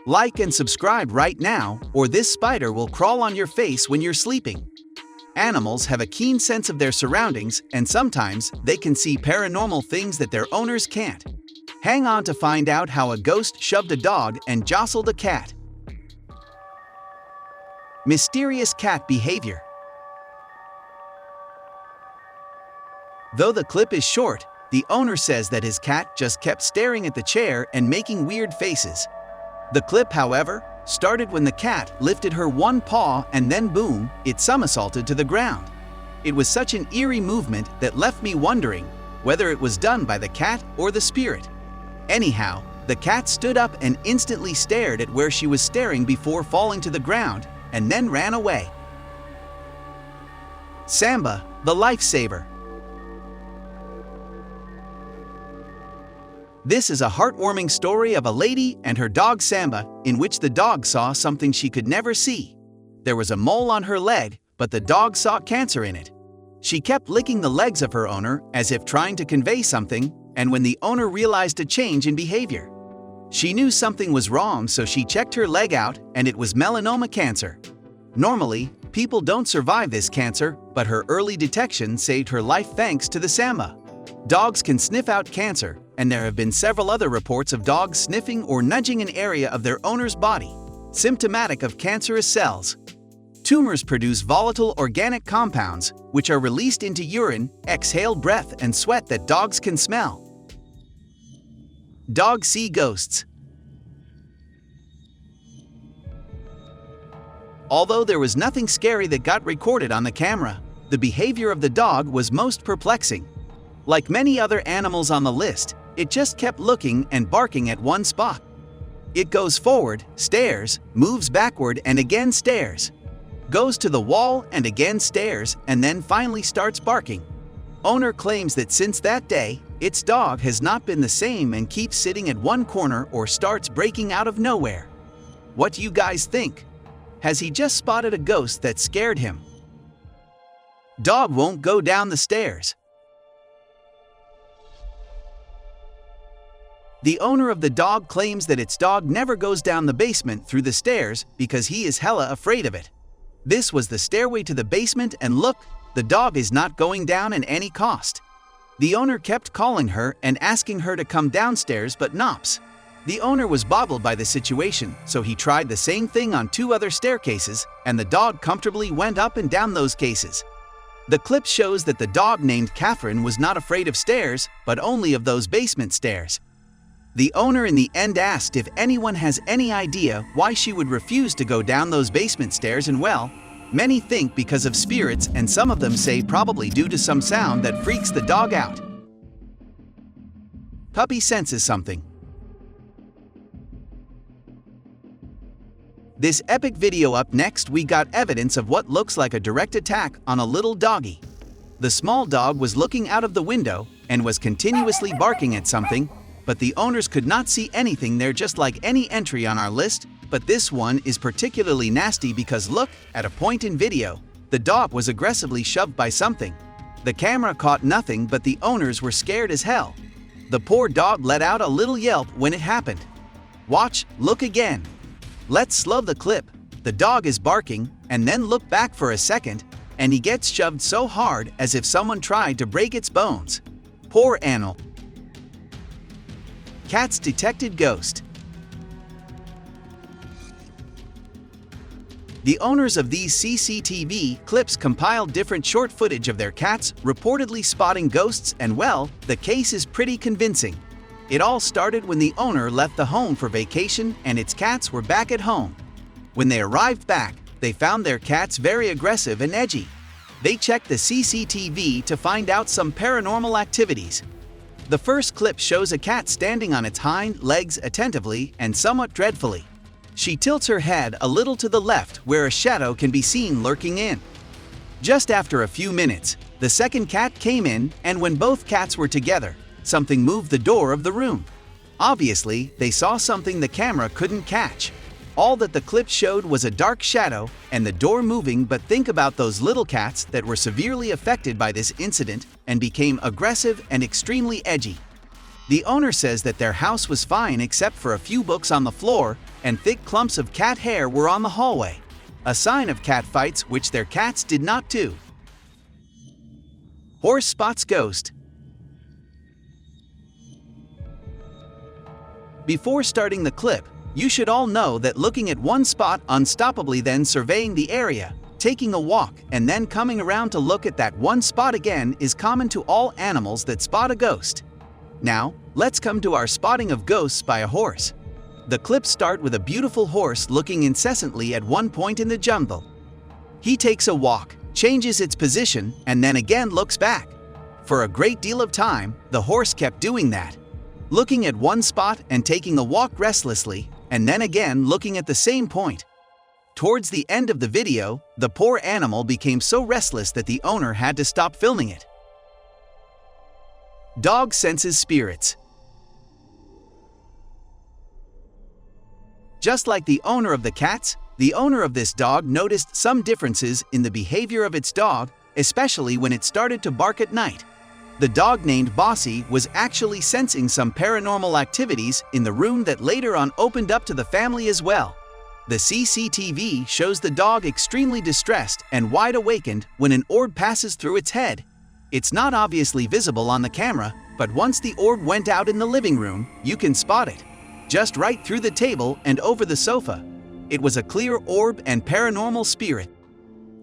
Like and subscribe right now, or this spider will crawl on your face when you're sleeping. Animals have a keen sense of their surroundings, and sometimes they can see paranormal things that their owners can't. Hang on to find out how a ghost shoved a dog and jostled a cat. Mysterious cat behavior. Though the clip is short, the owner says that his cat just kept staring at the chair and making weird faces. The clip, however, started when the cat lifted her one paw and then boom, it somersaulted to the ground. It was such an eerie movement that left me wondering whether it was done by the cat or the spirit. Anyhow, the cat stood up and instantly stared at where she was staring before falling to the ground and then ran away. Samba, the lifesaver. This is a heartwarming story of a lady and her dog Samba, in which the dog saw something she could never see. There was a mole on her leg, but the dog saw cancer in it. She kept licking the legs of her owner as if trying to convey something, and when the owner realized a change in behavior, she knew something was wrong, so she checked her leg out and it was melanoma cancer. Normally, people don't survive this cancer, but her early detection saved her life thanks to the Samba. Dogs can sniff out cancer, and there have been several other reports of dogs sniffing or nudging an area of their owner's body, symptomatic of cancerous cells. Tumors produce volatile organic compounds, which are released into urine, exhaled breath, and sweat that dogs can smell. Dogs see ghosts. Although there was nothing scary that got recorded on the camera, the behavior of the dog was most perplexing. Like many other animals on the list, it just kept looking and barking at one spot. It goes forward, stares, moves backward and again stares, goes to the wall and again stares, and then finally starts barking. Owner claims that since that day, its dog has not been the same and keeps sitting at one corner or starts breaking out of nowhere. What do you guys think? Has he just spotted a ghost that scared him? Dog won't go down the stairs. The owner of the dog claims that its dog never goes down the basement through the stairs because he is hella afraid of it. This was the stairway to the basement, and look, the dog is not going down at any cost. The owner kept calling her and asking her to come downstairs, but nops. The owner was boggled by the situation, so he tried the same thing on 2 other staircases, and the dog comfortably went up and down those cases. The clip shows that the dog named Catherine was not afraid of stairs, but only of those basement stairs. The owner in the end asked if anyone has any idea why she would refuse to go down those basement stairs, and well, many think because of spirits, and some of them say probably due to some sound that freaks the dog out. Puppy senses something. This epic video up next, we got evidence of what looks like a direct attack on a little doggy. The small dog was looking out of the window and was continuously barking at something, but the owners could not see anything there, just like any entry on our list. But this one is particularly nasty because look, at a point in video, the dog was aggressively shoved by something. The camera caught nothing, but the owners were scared as hell. The poor dog let out a little yelp when it happened. Watch, look again. Let's slow the clip. The dog is barking, and then look back for a second, and he gets shoved so hard as if someone tried to break its bones. Poor animal. Cats detected ghost. The owners of these CCTV clips compiled different short footage of their cats reportedly spotting ghosts, and well, the case is pretty convincing. It all started when the owner left the home for vacation and its cats were back at home. When they arrived back, they found their cats very aggressive and edgy. They checked the CCTV to find out some paranormal activities. The first clip shows a cat standing on its hind legs attentively and somewhat dreadfully. She tilts her head a little to the left where a shadow can be seen lurking in. Just after a few minutes, the second cat came in, and when both cats were together, something moved the door of the room. Obviously, they saw something the camera couldn't catch. All that the clip showed was a dark shadow and the door moving, but think about those little cats that were severely affected by this incident and became aggressive and extremely edgy. The owner says that their house was fine except for a few books on the floor and thick clumps of cat hair were on the hallway, a sign of cat fights which their cats did not do. Horse spots ghost. Before starting the clip, you should all know that looking at one spot unstoppably, then surveying the area, taking a walk, and then coming around to look at that one spot again is common to all animals that spot a ghost. Now, let's come to our spotting of ghosts by a horse. The clips start with a beautiful horse looking incessantly at one point in the jungle. He takes a walk, changes its position, and then again looks back. For a great deal of time, the horse kept doing that, looking at one spot and taking a walk restlessly, and then again looking at the same point. Towards the end of the video, the poor animal became so restless that the owner had to stop filming it. Dog senses spirits. Just like the owner of the cats, the owner of this dog noticed some differences in the behavior of its dog, especially when it started to bark at night. The dog named Bossy was actually sensing some paranormal activities in the room that later on opened up to the family as well. The CCTV shows the dog extremely distressed and wide awakened when an orb passes through its head. It's not obviously visible on the camera, but once the orb went out in the living room, you can spot it, just right through the table and over the sofa. It was a clear orb and paranormal spirit.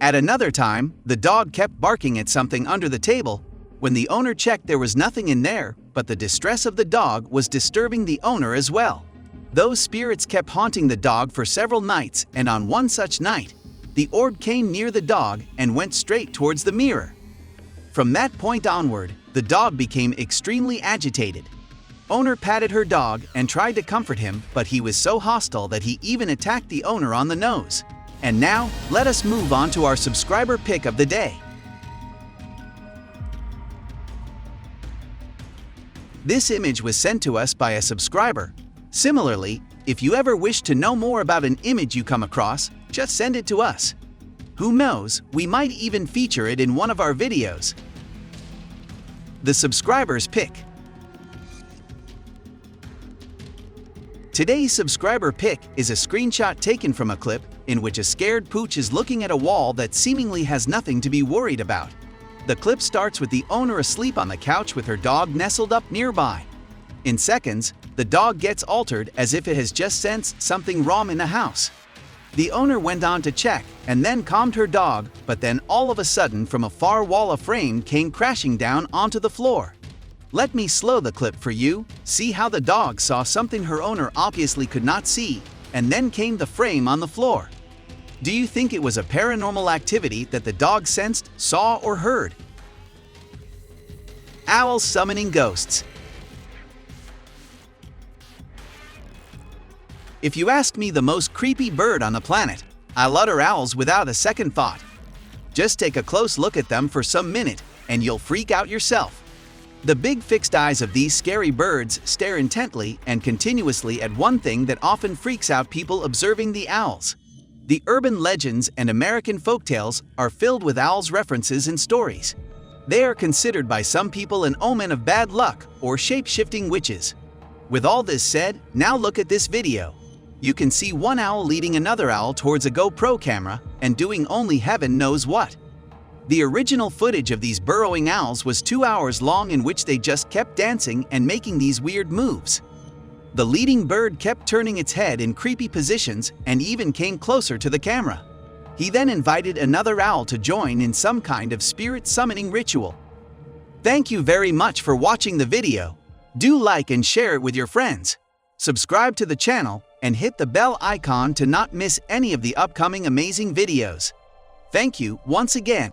At another time, the dog kept barking at something under the table. When the owner checked, there was nothing in there, but the distress of the dog was disturbing the owner as well. Those spirits kept haunting the dog for several nights, and on one such night, the orb came near the dog and went straight towards the mirror. From that point onward, the dog became extremely agitated. Owner patted her dog and tried to comfort him, but he was so hostile that he even attacked the owner on the nose. And now, let us move on to our subscriber pick of the day. This image was sent to us by a subscriber. Similarly, if you ever wish to know more about an image you come across, just send it to us. Who knows, we might even feature it in one of our videos. The subscriber's pick. Today's subscriber pick is a screenshot taken from a clip in which a scared pooch is looking at a wall that seemingly has nothing to be worried about. The clip starts with the owner asleep on the couch with her dog nestled up nearby. In seconds, the dog gets altered as if it has just sensed something wrong in the house. The owner went on to check and then calmed her dog, but then all of a sudden from a far wall a frame came crashing down onto the floor. Let me slow the clip for you. See how the dog saw something her owner obviously could not see, and then came the frame on the floor. Do you think it was a paranormal activity that the dog sensed, saw, or heard? Owls summoning ghosts. If you ask me the most creepy bird on the planet, I'll utter owls without a second thought. Just take a close look at them for some minute, and you'll freak out yourself. The big fixed eyes of these scary birds stare intently and continuously at one thing that often freaks out people observing the owls. The urban legends and American folktales are filled with owls references and stories. They are considered by some people an omen of bad luck or shape-shifting witches. With all this said, now look at this video. You can see one owl leading another owl towards a GoPro camera and doing only heaven knows what. The original footage of these burrowing owls was 2 hours long, in which they just kept dancing and making these weird moves. The leading bird kept turning its head in creepy positions and even came closer to the camera. He then invited another owl to join in some kind of spirit summoning ritual. Thank you very much for watching the video. Do like and share it with your friends. Subscribe to the channel and hit the bell icon to not miss any of the upcoming amazing videos. Thank you once again.